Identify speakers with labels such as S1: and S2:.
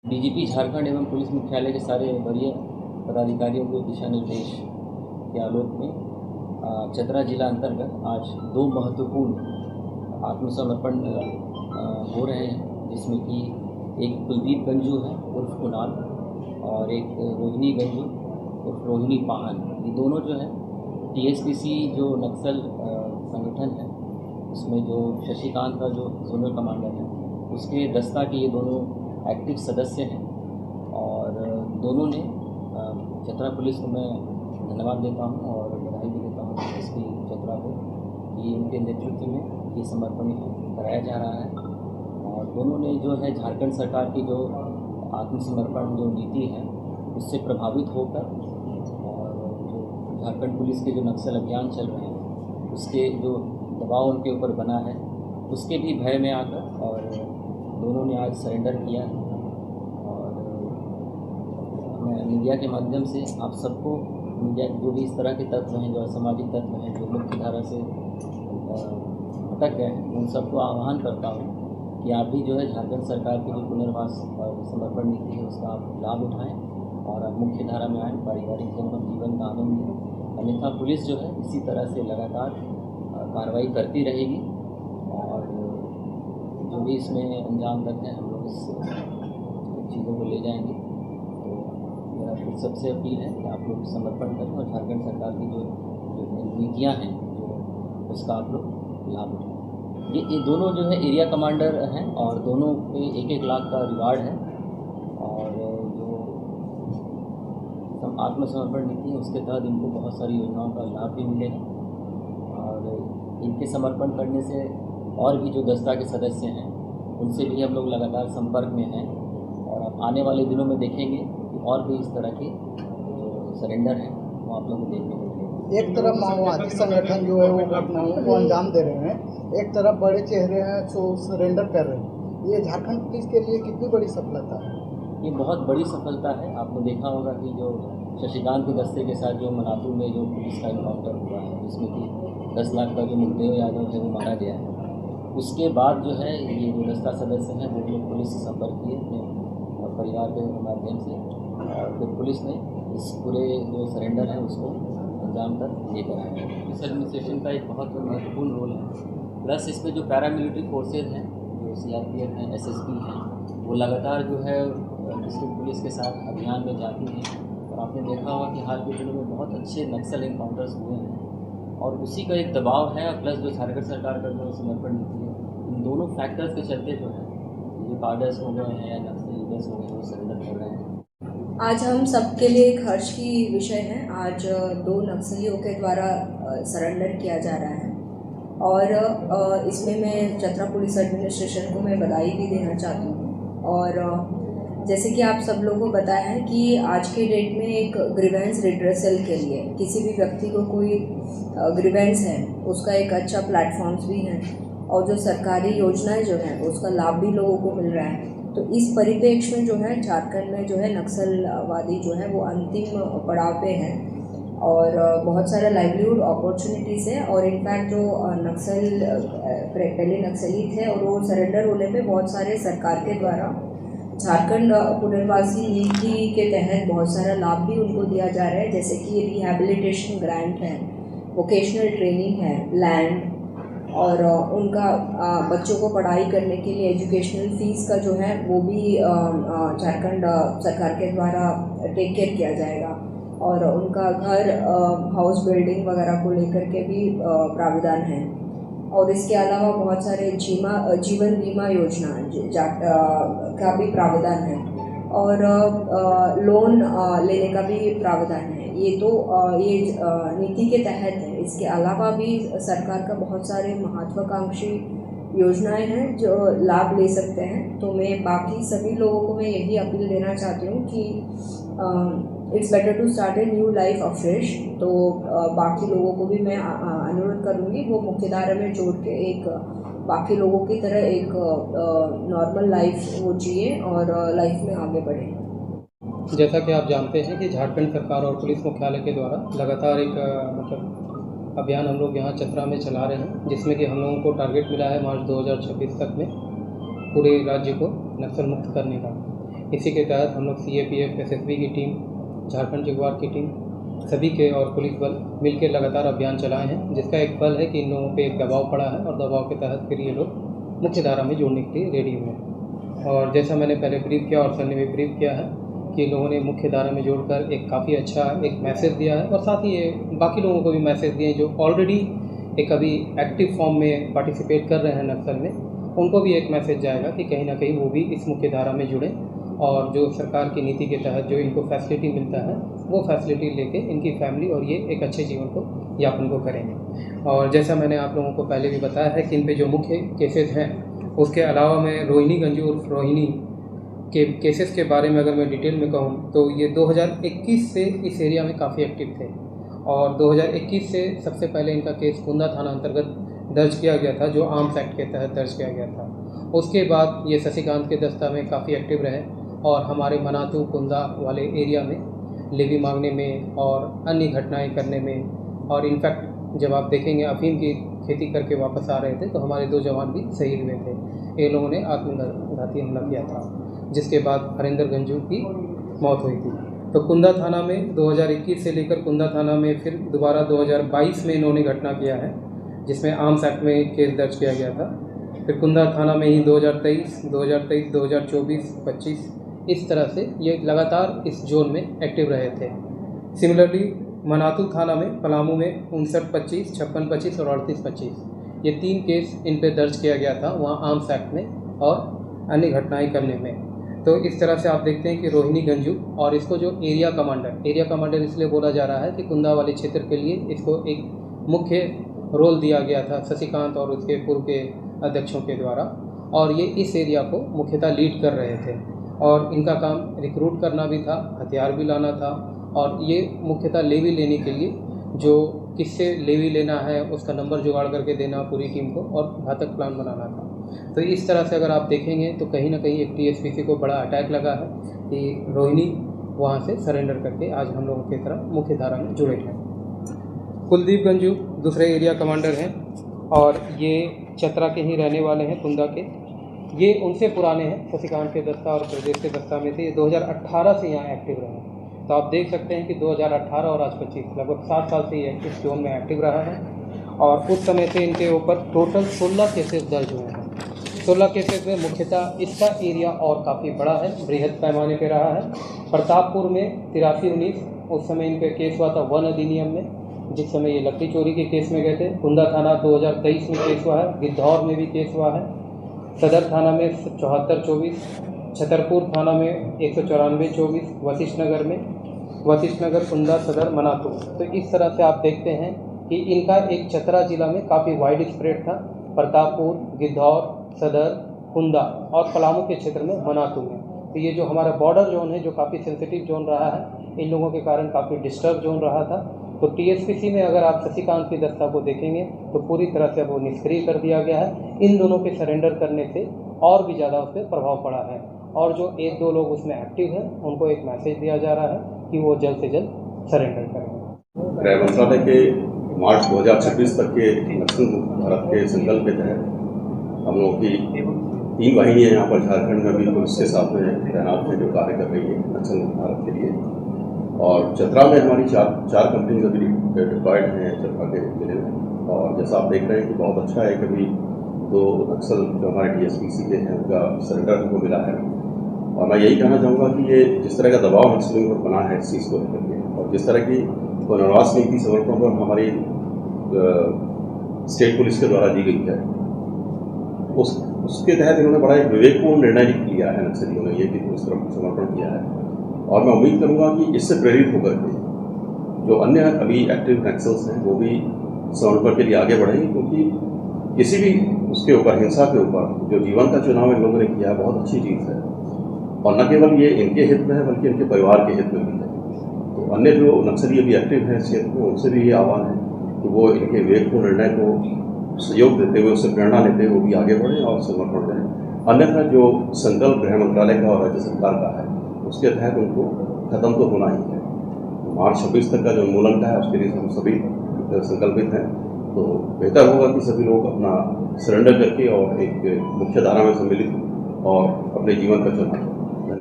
S1: DGP Jharkhand एवं police मुख्यालय के सारे वरीय पदाधिकारियों के दिशा निर्देश के आलोक में चतरा जिला अंतर्गत आज 2 महत्वपूर्ण आत्मसमर्पण हो रहे हैं, जिसमें कि एक कुलदीप गंजू है उर्फ कुणाल और एक रोहिणी गंजू उर्फ रोहिणी पाहन। ये दोनों जो है टीएसपीसी जो नक्सल संगठन है उसमें जो शशिकांत का जो जोनल कमांडर है उसके दस्ता के ये दोनों एक्टिव सदस्य हैं और दोनों ने चतरा पुलिस को मैं धन्यवाद देता हूं और बधाई भी देता हूं एसपी चतरा को कि उनके नेतृत्व में ये समर्पण कराया जा रहा है। और दोनों ने जो है झारखंड सरकार की जो आत्मसमर्पण जो नीति है उससे प्रभावित होकर और जो झारखंड पुलिस के जो नक्सल अभियान चल रहे हैं उसके जो दबाव उनके ऊपर बना है उसके भी भय में आकर और दोनों ने आज सरेंडर किया है। और मैं मीडिया के माध्यम से आप सबको, मीडिया जो भी इस तरह के तत्व हैं, जो असामाजिक तत्व हैं, जो मुख्य धारा से भटक गए हैं, उन सबको आह्वान करता हूँ कि आप भी जो है झारखंड सरकार की जो पुनर्वास और समर्पण नीति है उसका आप लाभ उठाएँ और आप मुख्य धारा में आएँ, पारिवारिक जीवन का आनंद लें। अन्यथा पुलिस जो है इसी तरह से लगातार कार्रवाई करती रहेगी और जो भी इसमें अंजाम तक है हम लोग इस चीज़ों को ले जाएंगे। तो मेरा फिर सबसे अपील है कि आप लोग समर्पण करें और झारखंड सरकार की जो नीतियाँ हैं जो उसका आप लोग लाभ उठाएं। ये दोनों जो है एरिया कमांडर हैं और दोनों पे 1-1 लाख का रिवार्ड है और जो आत्मसमर्पण नीति है उसके तहत इनको बहुत सारी योजनाओं का लाभ भी मिलेगा और इनके समर्पण करने से और भी जो दस्ता के सदस्य हैं उनसे भी हम लोग लगातार संपर्क में हैं और आप आने वाले दिनों में देखेंगे कि और भी इस तरह के जो सरेंडर हैं वो आप लोगों को देखने को मिलेंगे।
S2: एक तरफ माओवादी संगठन जो है वो घटनाओं को अंजाम दे रहे हैं, एक तरफ बड़े चेहरे हैं जो सरेंडर कर रहे हैं। ये झारखंड पुलिस के लिए कितनी बड़ी सफलता है?
S1: ये बहुत बड़ी सफलता है। आपने देखा होगा कि जो शशिकांत के दस्ते के साथ जो मनातू में जो पुलिस का इनकाउंटर हुआ है जिसमें कि 10 लाख का जो मुखदेव यादव है वो मारा गया है, उसके बाद जो है ये जो दस्ता सदस्य हैं वो लोग पुलिस से संपर्क किए अपने परिवार के माध्यम से और फिर पुलिस ने इस पूरे जो सरेंडर है उसको अंजाम तक लेकर आए। पुलिस एडमिनिस्ट्रेशन का एक बहुत महत्वपूर्ण रोल है। प्लस इसमें जो पैरामिलिट्री फोर्सेज हैं, जो CRPF हैं, SSB हैं, वो लगातार जो है डिस्ट्रिक्ट पुलिस के साथ अभियान में जाती हैं और आपने देखा होगा कि हाल के दिनों में बहुत अच्छे नक्सल एनकाउंटर्स हुए हैं और उसी का एक दबाव है। प्लस जो झारखंड सरकार का जो समर्पण नीति है, इन दोनों फैक्टर्स के चलते जो है ये बार्डर्स हो गए हैं या नक्सल लीडर्स हो गए वो सरेंडर कर रहे हैं।
S3: आज हम सबके लिए एक हर्ष की विषय है। आज 2 नक्सलियों के द्वारा सरेंडर किया जा रहा है और इसमें मैं चतरा पुलिस एडमिनिस्ट्रेशन को मैं बधाई भी देना चाहती हूँ। और जैसे कि आप सब लोगों को बताया है कि आज के डेट में एक ग्रीवेंस रिड्रेसल के लिए किसी भी व्यक्ति को कोई ग्रीवेंस है उसका एक अच्छा प्लेटफॉर्म्स भी है और जो सरकारी योजनाएं जो है उसका लाभ भी लोगों को मिल रहा है। तो इस परिप्रेक्ष्य में जो है झारखंड में जो है नक्सलवादी जो है वो अंतिम पड़ाव पे है और बहुत सारे लाइवलीहुड अपॉर्चुनिटीज़ है और इनफैक्ट जो पहले नक्सली थे और वो सरेंडर होने पे बहुत सारे सरकार के द्वारा झारखंड पुनर्वासी नीति के तहत बहुत सारा लाभ भी उनको दिया जा रहा है, जैसे कि रिहैबिलिटेशन ग्रांट है, वोकेशनल ट्रेनिंग है, लैंड और उनका बच्चों को पढ़ाई करने के लिए एजुकेशनल फीस का जो है वो भी झारखंड सरकार के द्वारा टेक केयर किया जाएगा और उनका घर हाउस बिल्डिंग वगैरह को लेकर के भी प्रावधान है। और इसके अलावा बहुत सारे जीवन बीमा योजना का भी प्रावधान है और लोन लेने का भी प्रावधान है। ये तो ये नीति के तहत है। इसके अलावा भी सरकार का बहुत सारे महत्वाकांक्षी योजनाएं हैं जो लाभ ले सकते हैं। तो मैं बाकी सभी लोगों को मैं यही अपील देना चाहती हूँ कि it's better to start a new life afresh. तो बाकी लोगों को भी मैं अनुरोध करूँगी वो मुख्यधारा में जोड़ के एक बाकी लोगों की तरह एक नॉर्मल लाइफ वो जिए और लाइफ में आगे बढ़े।
S4: जैसा कि आप जानते हैं कि झारखंड सरकार और पुलिस मुख्यालय के द्वारा लगातार एक अभियान हम लोग यहाँ चतरा में चला रहे हैं, जिसमें कि हम लोगों को टारगेट मिला है मार्च 2026 तक में पूरे राज्य को नक्सल मुक्त करने का। इसी के तहत हम लोग CAPF SSB की टीम, झारखंड जगुआर की टीम, सभी के और पुलिस बल मिलकर लगातार अभियान चलाए हैं, जिसका एक फल है कि इन लोगों पे एक दबाव पड़ा है और दबाव के तहत फिर ये लोग मुख्य धारा में जोड़ने के लिए रेडी हुए। और जैसा मैंने पहले ब्रीफ किया और सर ने भी ब्रीफ किया है कि लोगों ने मुख्य धारा में जोड़कर एक काफ़ी अच्छा एक मैसेज दिया है, और साथ ही ये बाकी लोगों को भी मैसेज दिए जो ऑलरेडी एक अभी एक्टिव फॉर्म में पार्टिसिपेट कर रहे हैं नक्सल में, उनको भी एक मैसेज जाएगा कि कहीं ना कहीं वो भी इस मुख्य धारा में जुड़ें और जो सरकार की नीति के तहत जो इनको फैसिलिटी मिलता है वो फैसिलिटी लेके इनकी फैमिली और ये एक अच्छे जीवन को यापन को करेंगे। और जैसा मैंने आप लोगों को पहले भी बताया है कि इन पे जो मुख्य केसेस हैं, उसके अलावा मैं रोहिणी गंजू उर्फ रोहिणी के केसेस के बारे में अगर मैं डिटेल में कहूँ तो ये 2021 से इस एरिया में काफ़ी एक्टिव थे, और 2021 से सबसे पहले इनका केस कुंदा थाना अंतर्गत दर्ज किया गया था, जो आर्म्स एक्ट के तहत दर्ज किया गया था। उसके बाद ये शशिकांत के दस्ता में काफ़ी एक्टिव रहे और हमारे मनातू कुंदा वाले एरिया में लेवी मांगने में और अन्य घटनाएं करने में, और इनफैक्ट जब आप देखेंगे अफीम की खेती करके वापस आ रहे थे तो हमारे 2 जवान भी शहीद हुए थे। ये लोगों ने आत्मघाती हमला किया था, जिसके बाद हरिंदर गंजू की मौत हुई थी। तो कुंदा थाना में 2021 से लेकर कुंदा थाना में फिर दोबारा 2022 में इन्होंने घटना किया है, जिसमें आर्म्स एक्ट में केस दर्ज किया गया था। फिर कुंदा थाना में ही 2023, 2024, 25 इस तरह से ये लगातार इस जोन में एक्टिव रहे थे। सिमिलरली मनातू थाना में पलामू में 59-25, 56-25 और 38-25 ये 3 केस इन पे दर्ज किया गया था वहाँ आर्म्स एक्ट में और अन्य घटनाएं करने में। तो इस तरह से आप देखते हैं कि रोहिणी गंजू और इसको जो एरिया कमांडर इसलिए बोला जा रहा है कि कुंदा वाले क्षेत्र के लिए इसको एक मुख्य रोल दिया गया था शशिकांत और उसके पूर्व के अध्यक्षों के द्वारा, और ये इस एरिया को मुख्यतः लीड कर रहे थे। और इनका काम रिक्रूट करना भी था, हथियार भी लाना था, और ये मुख्यतः लेवी लेने के लिए जो किससे लेवी लेना है उसका नंबर जुगाड़ करके देना पूरी टीम को और घातक प्लान बनाना था। तो इस तरह से अगर आप देखेंगे तो कहीं ना कहीं एक TSPC को बड़ा अटैक लगा है कि रोहिणी वहाँ से सरेंडर करके आज हम लोगों की तरह मुख्य धारा में जुड़े हैं। कुलदीप गंजू दूसरे एरिया कमांडर हैं और ये चतरा के ही रहने वाले हैं, कुंदा के। ये उनसे पुराने हैं, शशिकांत के दस्ता और प्रदेश के दस्ता में थे। ये 2018 से यहाँ एक्टिव रहे। तो आप देख सकते हैं कि 2018 और आज 25 लगभग 7 साल से ये इस जोन में एक्टिव रहा है, और उस समय से इनके ऊपर टोटल 16 केसेस दर्ज हुए हैं। 16 केसेस में मुख्यतः इसका एरिया और काफ़ी बड़ा है, बृहद पैमाने पर रहा है। प्रतापपुर में 83-19 उस समय इनका केस हुआ था वन अधिनियम में, जिस समय ये लकड़ी चोरी के केस में गए थे। कुंदा थाना 2023 में केस हुआ है, गिद्धौर में भी केस हुआ है, सदर थाना में 74-24, छतरपुर थाना में 194-24, वशिष्ठ नगर कुंदा सदर मनातू। तो इस तरह से आप देखते हैं कि इनका एक चतरा जिला में काफ़ी वाइड स्प्रेड था, प्रतापपुर, गिद्धौर, सदर, कुंदा और पलामू के क्षेत्र में मनातू में। तो ये जो हमारा बॉर्डर जोन है जो काफ़ी सेंसिटिव जोन रहा है, इन लोगों के कारण काफ़ी डिस्टर्ब जोन रहा था। तो TSPC में अगर आप शशिकांत की दस्ता को देखेंगे तो पूरी तरह से वो निष्क्रिय कर दिया गया है। इन दोनों के सरेंडर करने से और भी ज़्यादा उस पर प्रभाव पड़ा है, और जो 1-2 लोग उसमें एक्टिव हैं उनको एक मैसेज दिया जा रहा है कि वो जल्द से जल्द सरेंडर करें।
S5: गृह मंत्रालय के मार्च 2026 तक के नक्सल मुक्त भारत के संकल्प के तहत हम लोगों की 3 वाहिनियाँ यहाँ पर झारखंड में भी पुलिस के साथ में तैनात हैं जो कार्य कर रही है नक्सल मुक्त भारत के लिए। और चतरा में हमारी चार कंपनीज अभी डिप्लॉयड हैं चतरा के जिले में, और जैसा आप देख रहे हैं कि बहुत अच्छा है कि अभी 2 नक्सल जो हमारे TSPC के हैं उनका सरेंडर हमको मिला है। और मैं यही कहना चाहूँगा कि ये जिस तरह का दबाव नक्सलियों पर बना है इस चीज़ को लेकर के, और जिस तरह की पुनर्वास नीति समर्पण पर हमारी स्टेट पुलिस के द्वारा दी गई है, उसके तहत इन्होंने बड़ा एक विवेकपूर्ण निर्णय लिया है नक्सलियों ने, ये कि पुलिस तरफ समर्पण किया है। और मैं उम्मीद करूंगा कि इससे प्रेरित होकर के जो अन्य अभी एक्टिव नक्सल्स हैं वो भी समर्पण के लिए आगे बढ़ेंगे, क्योंकि किसी भी उसके ऊपर हिंसा के ऊपर जो जीवन का चुनाव इन लोगों ने किया बहुत अच्छी चीज़ है, और न केवल ये इनके हित में है बल्कि इनके परिवार के हित में भी है। तो अन्य जो नक्सली अभी एक्टिव हैं इस क्षेत्र में उनसे भी ये आह्वान है कि वो इनके विवेकपूर्ण निर्णय को सहयोग देते हुए, उससे प्रेरणा लेते हुए वो भी आगे बढ़ें और समर्पण करें। अन्यथा जो संकल्प गृह मंत्रालय का और राज्य सरकार का है उसके तहत उनको खत्म तो होना ही है। मार्च 26 तक का जो उन्मूलन का है उसके लिए हम सभी संकल्पित हैं। तो बेहतर होगा कि सभी लोग अपना सरेंडर करके और एक मुख्य धारा में सम्मिलित और अपने जीवन का चुनाव